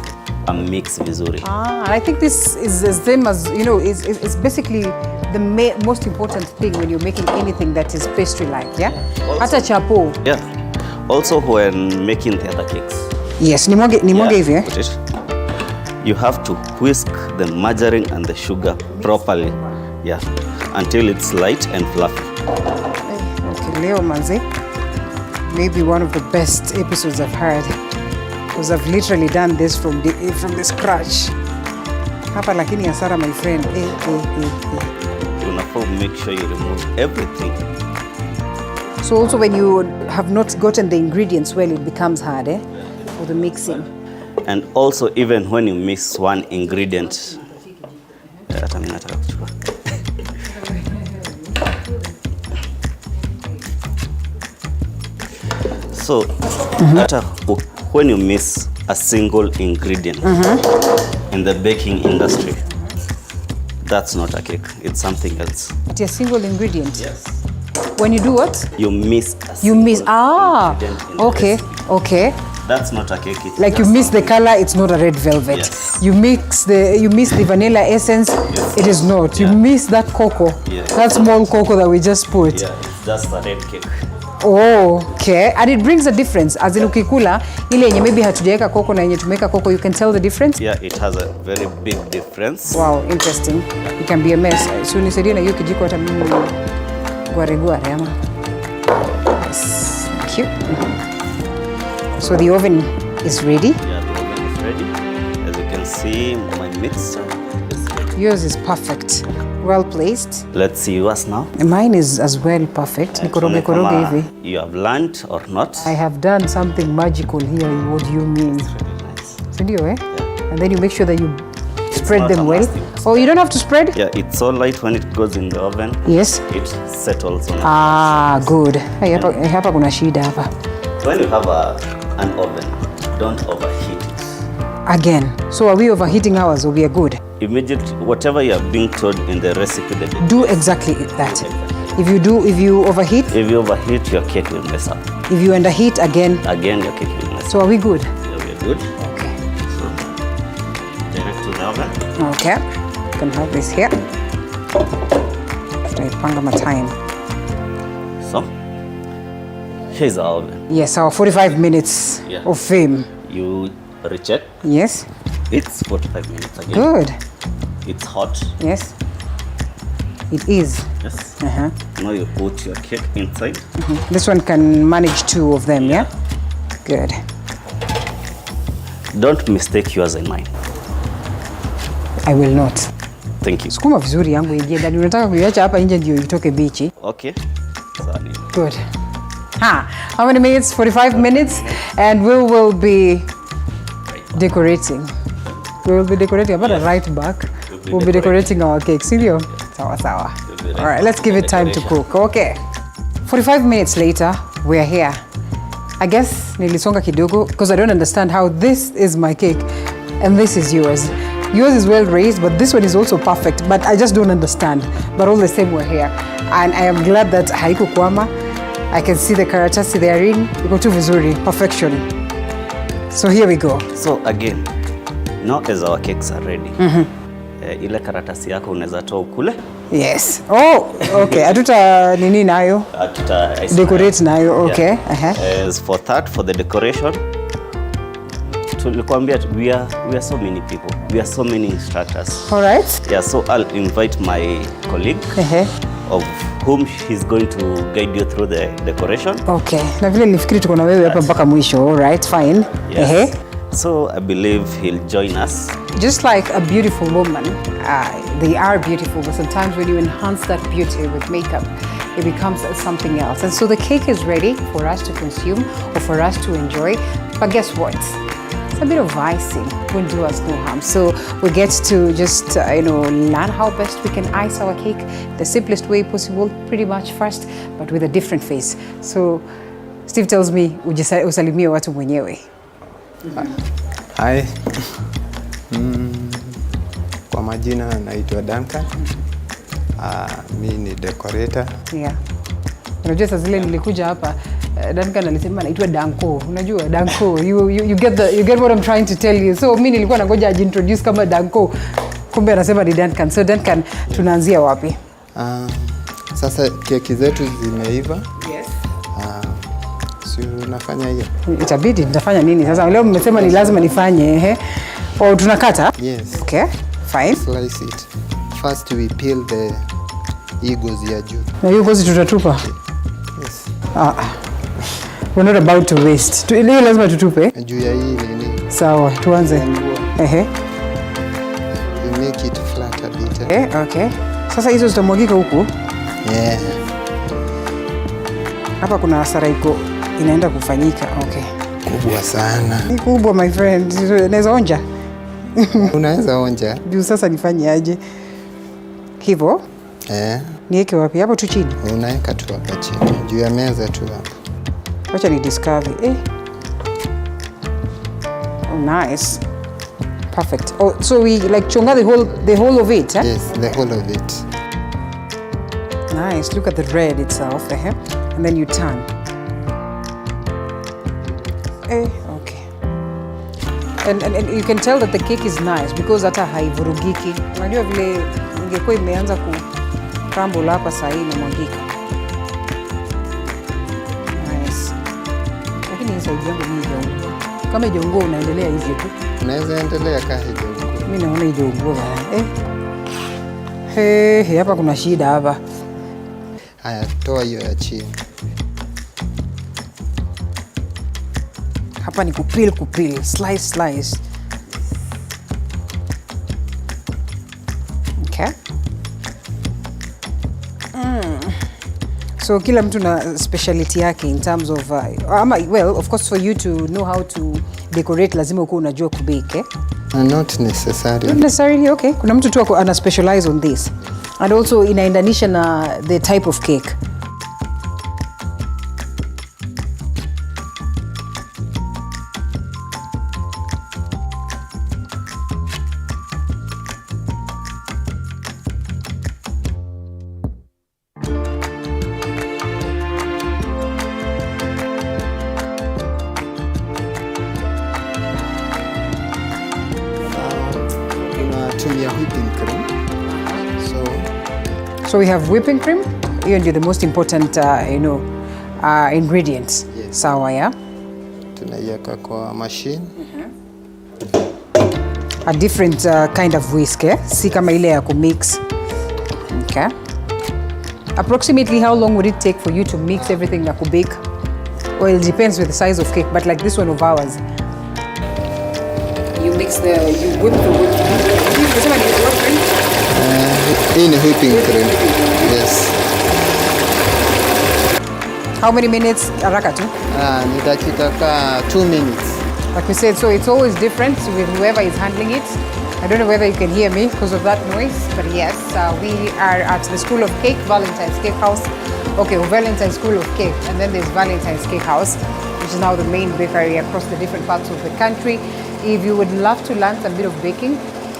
C: mix vizuri.
A: I think this is the same as, you know, it's basically the most important thing when you're making anything that is pastry-like, yeah? Hata chapo.
C: Yeah. Also when making the other cakes.
A: Yes, nimwage hivi, eh?
C: Put it. You have to whisk the margarine and the sugar properly, yeah, until it's light and fluffy.
A: Okay, leo manze, maybe one of the best episodes I've heard, because I've literally done this from the scratch. Hapa lakini hasara, my friend.
C: Unafaa make sure you remove everything.
A: So also when you have not gotten the ingredients well, it becomes hard, eh, for the mixing.
C: And also even when you mix one ingredient, so when you miss a single ingredient in the baking industry, That's not a cake. It's something else.
A: It's a single ingredient.
C: Yes.
A: When you do what?
C: You miss a
A: You miss.
C: single ingredient in the
A: Okay.
C: recipe.
A: Okay.
C: That's not a cake. It's
A: Like you
C: just
A: miss the
C: something.
A: color, it's not a red velvet.
C: Yes.
A: You miss the vanilla essence, it is not. You
C: Yeah.
A: miss that cocoa,
C: Yeah.
A: that small cocoa that we just put.
C: Yeah, it's just a red cake.
A: Oh, okay. And it brings a difference. As in ukikula, ile yenye maybe hatujaweka cocoa na yenye tumeweka cocoa, you can tell the difference?
C: Yeah, it has a very big difference.
A: Wow, interesting. It can be a mess. So nisaidie na hiyo kijiko hata mimi gware ama. Yes. Thank you. So the oven is ready.
C: Yeah, the oven is ready. As you can see, my mixture is ready.
A: Yours is perfect. Well placed.
C: Let's see yours now.
A: Mine is as well perfect. Nikoroge koroge
C: Kama
A: hivi.
C: you have learned or not.
A: I have done something magical here. What do you mean?
C: Really nice.
A: Sindio, eh?
C: Yeah.
A: And then you make sure that you spread
C: not
A: them
C: a
A: well.
C: nasty
A: Oh, you don't have to spread?
C: Yeah, it's so light when it goes in the oven.
A: Yes.
C: It settles on it.
A: Ah, good. Hey, hapa kuna shida hapa.
C: When you have an oven, don't overheat it.
A: Again. So are we overheating ours or we are good?
C: Immediately, whatever you are being told in the recipe,
A: Do exactly that. If you overheat,
C: if you overheat, your cake will mess up.
A: if you underheat again,
C: Your cake will mess up.
A: so are we good?
C: Yeah, we're good.
A: Okay.
C: So, direct to the oven.
A: Okay. You can have this here. Tutaipanga my time.
C: So, here's our oven.
A: Yes, our 45 minutes
C: Yeah.
A: of fame.
C: You recheck.
A: Yes.
C: It's 45 minutes again.
A: Good.
C: It's hot.
A: Yes. It is.
C: Yes.
A: Uh-huh.
C: Now you put your cake inside.
A: This one can manage 2 of them, yeah? Good.
C: Don't mistake yours and mine.
A: I will not.
C: Thank you.
A: Sukuma vizuri yangu ingie ndani. Unataka kuiacha hapa nje ndio itoke bichi.
C: Okay. Sorry.
A: Good. How many minutes? 45 minutes. And we will be decorating. We will be decorating. About a right back. We'll be decorating our cake. Silio? Sawa sawa. All right, let's give it time to cook. Okay. 45 minutes later, we're here. I guess nilisonga kidogo because I don't understand how this is my cake and this is yours. Yours is well raised, but this one is also perfect. But I just don't understand. But all the same, we're here. And I am glad that haikukwama. I can see the karatasi therein. Iko tu vizuri. Perfection. So here we go.
C: So again, now as our cakes are ready, ile karatasi yako unaweza toa ukule.
A: Yes. Oh, okay. Atuta nini nayo? Decorate nayo. Okay.
C: Yeah. As for that, for the decoration, tulikwambia we are so many people. We are so many instructors.
A: All right.
C: Yeah, so I'll invite my colleague of whom he's going to guide you through the decoration.
A: Okay. Na vile nilifikiri tuko na wewe hapa mpaka mwisho. All right, fine.
C: Yes. So I believe he'll join us.
A: Just like a beautiful woman, they are beautiful, but sometimes when you enhance that beauty with makeup, it becomes something else. And so the cake is ready for us to consume or for us to enjoy. But guess what? It's a bit of icing will do us no harm. So we get to just learn how best we can ice our cake the simplest way possible, pretty much first, but with a different face. So Steve tells me usalimie watu mwenyewe.
H: Hi. Kwa majina naitwa Duncan. Mimi ni decorator.
A: Yeah. Unajua saa zile nilikuja hapa Duncan alisema anaitwa Danko. Unajua Danko. You get what I'm trying to tell you. So mimi nilikuwa nangoja ajiintroduce kama Danko. Kumbe anasema ni Duncan. So Duncan, tunaanzia wapi?
H: Sasa keki zetu zimeiva.
A: Yes.
H: Si unafanya hiyo?
A: Itabidi nitafanya nini sasa? Leo mmesema ni lazima nifanye au tunakata?
H: Yes.
A: Okay. Fine.
H: Slice it. First we peel the gozi ya juu.
A: Na hiyo gozi tutatupa?
H: Yes.
A: We're not about to waste. Leo lazima tutupe.
H: Juu ya hii nini?
A: Sawa, tuanze.
H: We make it flat a bit.
A: Okay. Sasa hizo zitamwagika huku?
H: Yeah.
A: Hapa kuna hasara iko inaenda kufanyika. Okay.
H: Kubwa sana.
A: Ni kubwa my friend. Naweza onja?
H: Unaweza onja.
A: Juu sasa nifanye aje? Hivyo? Niweke wapi? Hapo tu chini?
H: Unaweka tu hapa chini. Juu ya meza tu hapo.
A: Wacha ni discover. Oh, nice. Perfect. Oh, so we like chonga the whole of it, eh?
H: Yes, the whole of it.
A: Nice. Look at the red itself, and then you turn. Okay. And you can tell that the cake is nice because hata haivurugiki. Unajua vile ingekuwa imeanza ku crumble hapa saa hii imemwagika. Nice. Lakini hii side yangu mimi haijaungua. Kama haijaungua unaendelea hivyo tu.
H: Unaweza endelea kama haijaungua.
A: Mimi naona haijaungua bana. Hapa kuna shida hapa.
H: Haya, toa hiyo ya chini.
A: Hapa ni kupil, slice. Okay. So kila mtu na speciality yake in terms of well, of course for you to know how to decorate lazima uko unajua kubake,
H: Not necessarily.
A: Not necessarily, okay. Kuna mtu tu ana specialize on this. And also inaendanisha na the type of cake.
H: Tunatumia whipping cream.
A: So we have whipping cream. Hiyo ndio the most important ingredients.
H: Yes.
A: Sawa ya.
H: Tunaiweka kwa machine.
A: A different kind of whisk, si kama ile ya kumix. Okay. Approximately how long would it take for you to mix everything na kubake? Well, it depends with the size of cake, but like this one of ours. You whip the whipping cream.
H: In whipping cream. Yes.
A: How many minutes? Haraka tu.
H: Ni dakika ka 2 minutes.
A: Like we said, so it's always different with whoever is handling it. I don't know whether you can hear me because of that noise, but yes, we are at the School of Cake, Valentine's Cake House. Okay, Valentine's School of Cake, and then there's Valentine's Cake House, which is now the main bakery across the different parts of the country. If you would love to learn some bit of baking,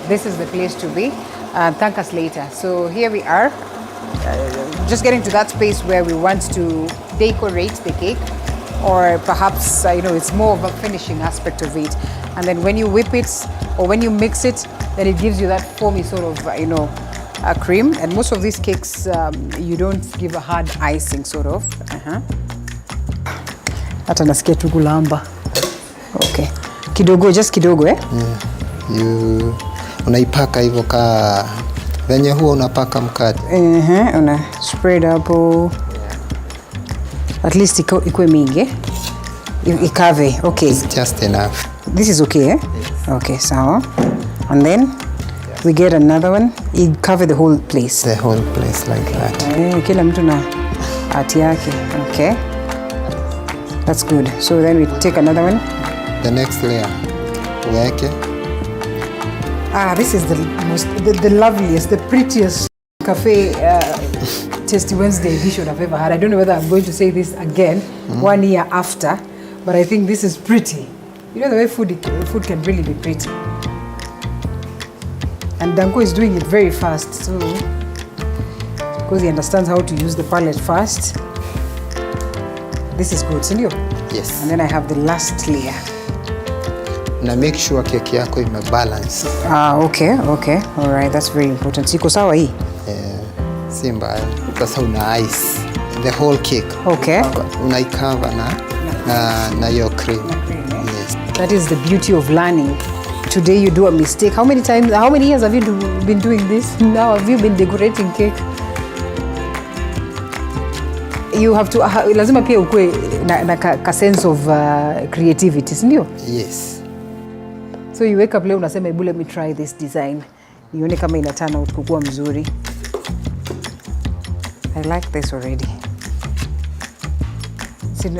A: this is the place to be. Thank us later. So here we are, just getting to that space where we want to decorate the cake, or perhaps it's more of a finishing aspect of it. And then when you whip it or when you mix it, then it gives you that foamy sort of a cream. And most of these cakes you don't give a hard icing sort of. Hata nasikia tu kulamba. Okay. Kidogo, just kidogo
H: You unaipaka hivyo ka venye huwa unapaka mkate.
A: Una spread hapo. At least ikwe mingi. Ikave. Okay.
H: It's just enough.
A: This is okay, Yes. Okay, sawa. And then we get another one. You cover the whole place.
H: The whole place like that.
A: Kila mtu na ati yake. Okay. That's good. So then we take another one.
H: The next layer. Uweke.
A: This is the loveliest, the prettiest cafe Tasty Wednesday edition I've ever had. I don't know whether I'm going to say this again 1 year after, but I think this is pretty. You know the way food can really be pretty. And Danko is doing it very fast too, because he understands how to use the palette fast. This is good, sindio?
H: Yes.
A: And then I have the last layer.
H: Na make sure keki yako imebalance.
A: Okay. All right, that's very important. Siko sawa hii?
H: Si mbaya. Sasa una ice the whole cake.
A: Okay.
H: Unaikava na your cream. Yes.
A: That is the beauty of learning. Today you do a mistake. How many years have you been doing this? Now have you been decorating cake? You have to, lazima pia ukue na ka sense of creativity, sindio?
H: Yes.
A: So you wake up leo unasema hebu let me try this design. Nione kama ina turn out kukua mzuri. I like this already.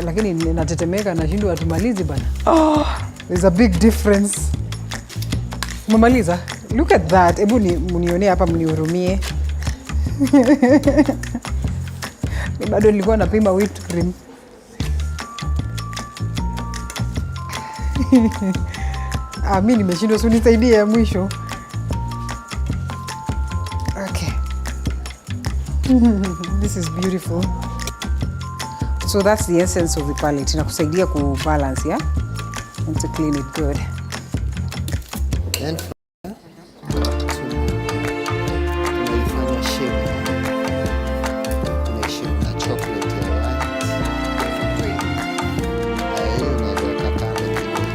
A: Lakini natetemeka nashindwa atumalizi bana. There's a big difference. Umemaliza? Look at that. Hebu munione hapa mnihurumie. Bado nilikuwa napima whipped cream. Mimi nimeshindwa, unisaidie ya mwisho. Okay. This is beautiful. So that's the essence of the palette. Inakusaidia ku balance, yeah? And to clean it good.
H: Then tunaifanya shape. Tunaishi na chocolate ya white. Na hiyo unaweka kando kidogo.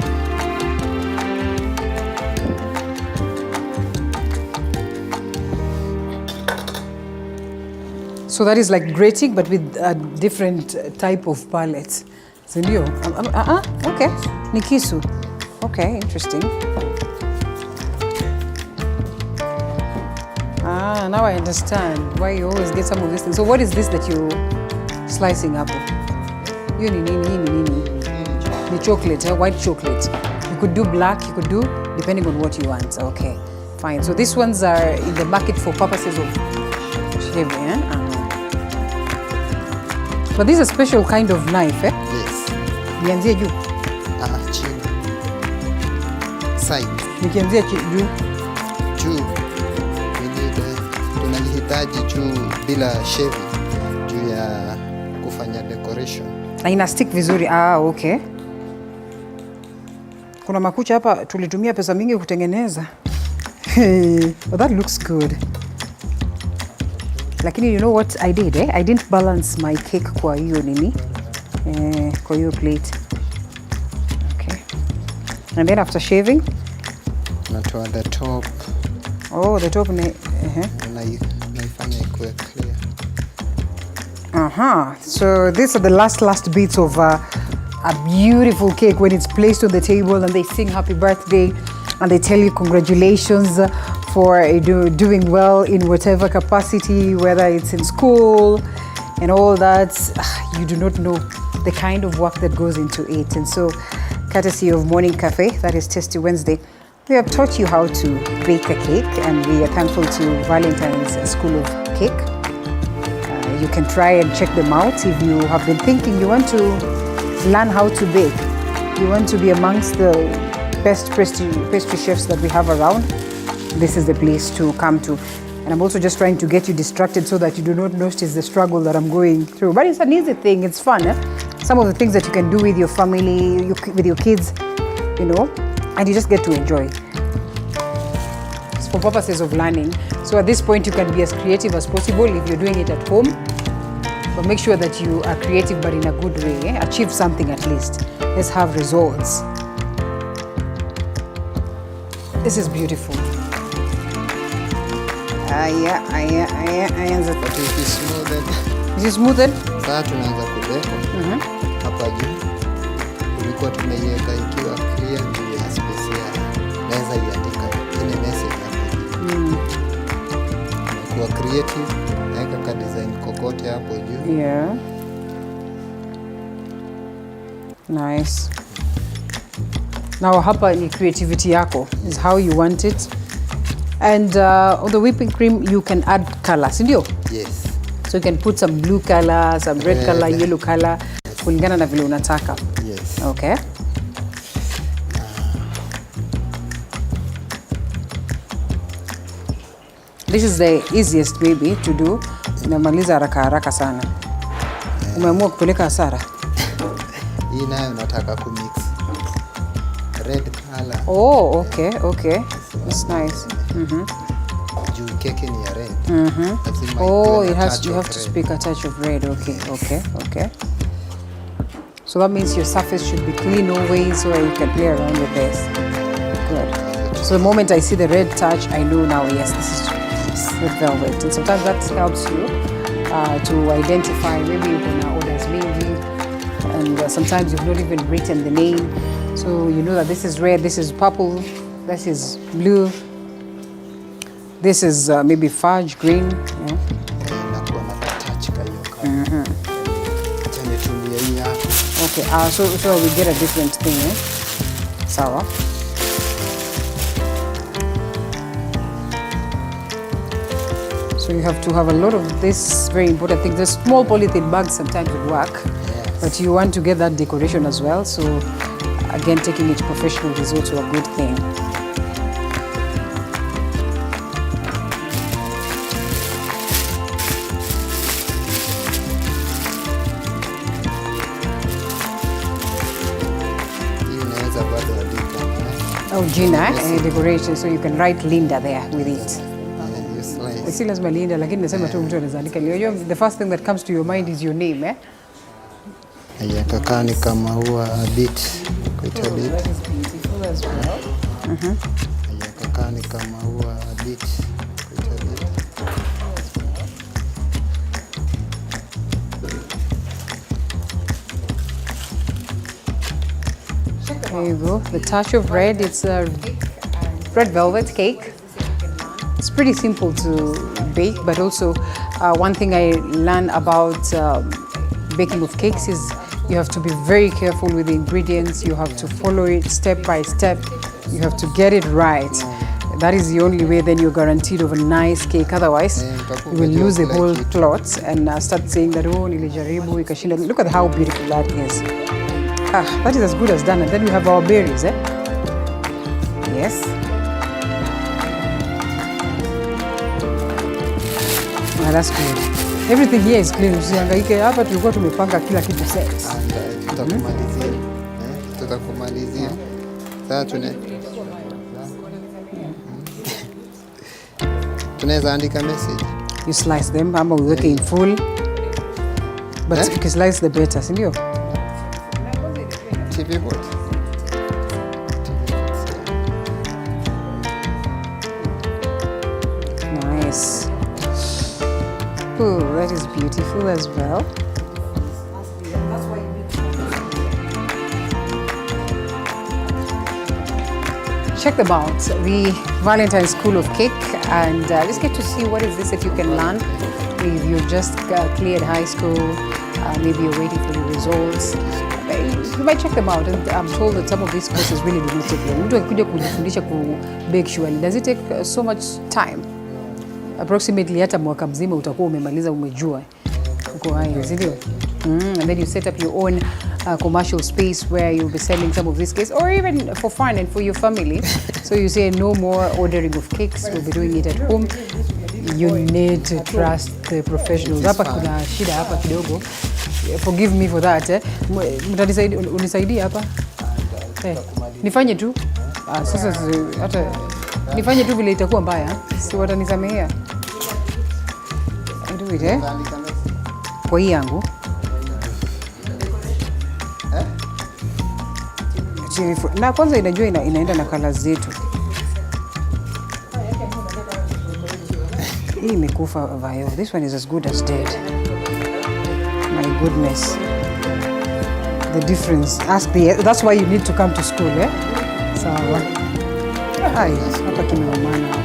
A: So that is like grating, but with a different type of palette. Sindio? Okay. Ni kisu. Okay, interesting. Now I understand why you always get some of these things. So what is this that you're slicing up? You ni chocolate, white chocolate. You could do black, you could do depending on what you want. Okay, fine. So these ones are in the market for purposes of shaving. But this is a special kind of knife, eh?
H: Yes.
A: Nianzie juu.
H: Chini. Side.
A: Nikianzia juu.
H: Juu. Tunahitaji juu bila shaving. Juu ya kufanya decoration.
A: Na ina stick vizuri. Okay. Kuna makucha hapa tulitumia pesa mingi kutengeneza. But that looks good. Lakini you know what I did, I didn't balance my cake kwa hiyo nini, kwa hiyo plate. Okay. And then after shaving,
H: natoa the top.
A: Oh, the top
H: naifanya ikuwe clear.
A: So these are the last bits of a beautiful cake when it's placed on the table and they sing happy birthday and they tell you congratulations for doing well in whatever capacity, whether it's in school and all that. You do not know the kind of work that goes into it. And so, courtesy of Morning Cafe, that is Tasty Wednesday, we have taught you how to bake a cake, and we are thankful to Valentine's School of Cake. You can try and check them out if you have been thinking you want to learn how to bake. You want to be amongst the best pastry chefs that we have around. This is the place to come to. And I'm also just trying to get you distracted so that you do not notice the struggle that I'm going through. But it's an easy thing, it's fun. Some of the things that you can do with your family, with your kids, you know, and you just get to enjoy. It's for purposes of learning. So at this point, you can be as creative as possible if you're doing it at home. But make sure that you are creative, but in a good way. Achieve something at least. Let's have results. This is beautiful. Is it smoothed?
H: Sasa tunaanza kubeka. Hapa juu. Tulikuwa tumeiweka ikiwa clear juu ya space ya naweza iandika ile message hapo. Kuwa creative, naweka ka design kokote hapo juu.
A: Yeah. Nice. Now hapa ni creativity yako, is how you want it. And on the whipping cream you can add color, sindio?
H: Yes.
A: So you can put some blue color, some red color, yellow color, kulingana na vile unataka.
H: Yes.
A: Okay. This is the easiest maybe to do. Inamaliza haraka sana. Umeamua kupeleka hasara?
H: Hii nayo nataka kumix. Red color.
A: Oh, okay. That's nice.
H: Juu keki ni ya red.
A: Oh, you have to speak a touch of red. Okay. So that means your surface should be clean always so you can play around with this. Good. So the moment I see the red touch, I know now, yes, this is red velvet. And sometimes that helps you to identify, maybe you're going to orders maybe, and sometimes you've not even written the name. So you know that this is red, this is purple, this is blue, this is maybe fudge, green. Yeah. Okay, so we get a different thing, eh? Sawa. So you have to have a lot of this very important thing. The small polythene bags sometimes would work, but you want to get that decoration as well. So again, taking it professional is also a good thing.
H: Hii unaweza bado andika.
A: Oh, Gina, decoration, so you can write Linda there with it.
H: You slice.
A: Si lazima Linda, lakini nasema tu mtu anaweza andika. The first thing that comes to your mind is your name, eh?
H: Kakaa ni kama huwa a bit. Quite a bit.
A: That is beautiful as well.
H: Kakaa ni kama huwa a bit. Quite a bit.
A: There you go. The touch of red. It's a red velvet cake. It's pretty simple to bake, but also one thing I learned about baking of cakes is you have to be very careful with the ingredients. You have to follow it step by step. You have to get it right. That is the only way then you're guaranteed of a nice cake. Otherwise, you will lose the whole plot and start saying that, oh, nilijaribu, ikashinda. Look at how beautiful that is. That is as good as done. And then we have our berries, eh? Yes. That's good. Everything here is clean. Usihangaike hapa, tulikuwa tumepanga kila kitu set.
H: Tutakumalizia. Tutakumalizia. Sasa tunaweza andika message.
A: You slice them ama uweke in full. But you can slice the better, si ndio?
H: TV what?
A: Nice. Oh, that is beautiful as well. Check them out, the Valentine School of Cake, and let's get to see what is this that you can learn if you just cleared high school, maybe you're waiting for your results. You might check them out, and I'm told that some of these courses really do not take long. Mtu akikuja kujifundisha ku-bake surely, does it take so much time? Approximately hata mwaka mzima utakuwa umemaliza umejua uko hai, ndio? And then you set up your own commercial space where you'll be selling some of these cakes, or even for fun and for your family. So you say no more ordering of cakes, we'll be doing it at home. You need to trust the professionals. Hapa kuna shida hapa kidogo. Forgive me for that. Unisaidia hapa? Nifanye tu? Sasa hata nifanye tu vile itakuwa mbaya. Si watanisamehea. Do it, eh? Kwa hii yangu. Na kwanza inajua inaenda na colors zetu. Hii imekufa vayo. This one is as good as dead. My goodness. The difference. That's why you need to come to school, eh? Sawa. Ai, hapa kimeumana hapa.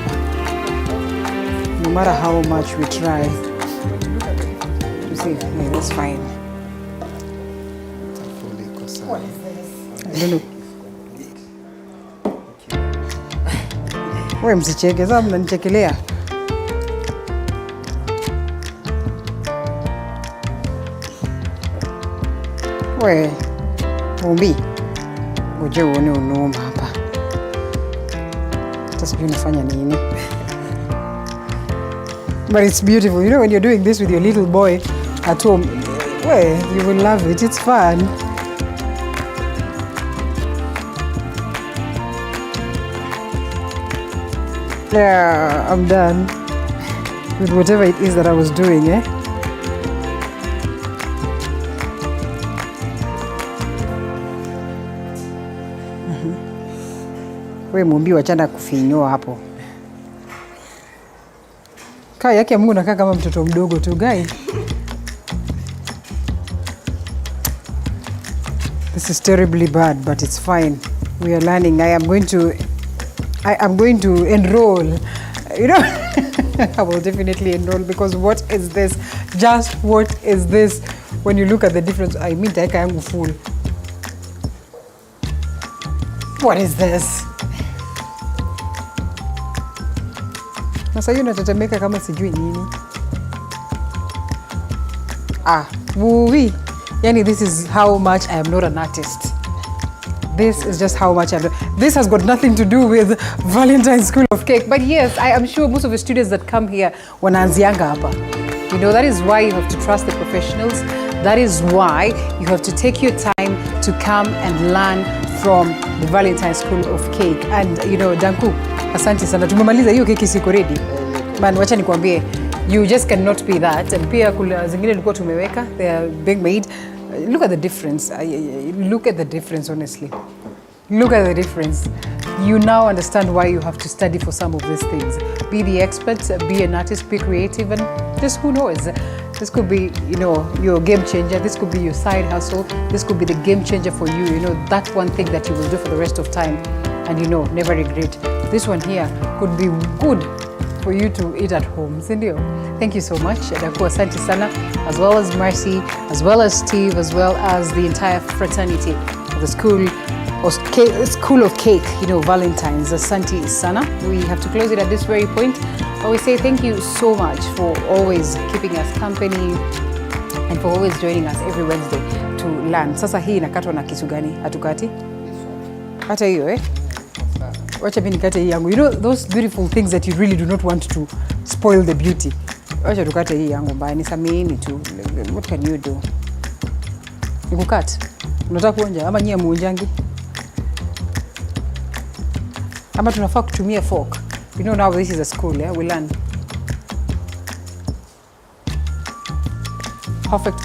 A: No matter how much we try. You see, yeah, that's fine. I don't know. Wewe msicheke, sasa mnanichekelea. Wewe Mumbi, ngoja uone unaomba hapa. Hata sijui unafanya nini. But it's beautiful. You know, when you're doing this with your little boy at home, well, you will love it. It's fun. Yeah, I'm done with whatever it is that I was doing, eh? We Mumbi, wachana kufinyoa hapo. Kaa yake ya Mungu nakaa kama mtoto mdogo tu, guy. This is terribly bad, but it's fine. We are learning. I am going to enroll. You know, I will definitely enroll, because what is this? Just what is this? When you look at the difference, I mean, taika yangu full. What is this? Sasa hiyo natetemeka kama sijui nini. Wuwi. Yani, this is how much I am not an artist. This is just how much this has got nothing to do with Valentine's School of Cake. But yes, I am sure most of the students that come here wanaanzianga hapa. You know, that is why you have to trust the professionals. That is why you have to take your time to come and learn from the Valentine School of Cake. And you know, Danku, asante sana. Tumemaliza hiyo keki siko ready. Man, wacha nikwambie, you just cannot be that. And pia kula zingine tulikuwa tumeweka, they are being made. Look at the difference. Look at the difference, honestly. Look at the difference. You now understand why you have to study for some of these things. Be the expert, be an artist, be creative, and just who knows? This could be, you know, your game changer. This could be your side hustle. This could be the game changer for you. You know, that one thing that you will do for the rest of time, and you know, never regret. This one here could be good for you to eat at home. Sindio? Thank you so much. Daku asante sana, as well as Mercy, as well as Steve, as well as the entire fraternity of the school of Cake, you know, Valentine's. Asante sana. We have to close it at this very point. But we say thank you so much for always keeping us company and for always joining us every Wednesday to learn. Sasa hii inakatwa na kisu gani? Hatukati? Hata hiyo Wacha mimi nikate hii yangu. You know those beautiful things that you really do not want to spoil the beauty. Wacha tukate hii yangu mbaya, nisameheni tu. What can you do? Nikukate. Unataka kuonja ama nyie muonjangi? Ama tunafaa kutumia fork. You know now this is a school, yeah? We learn. Perfect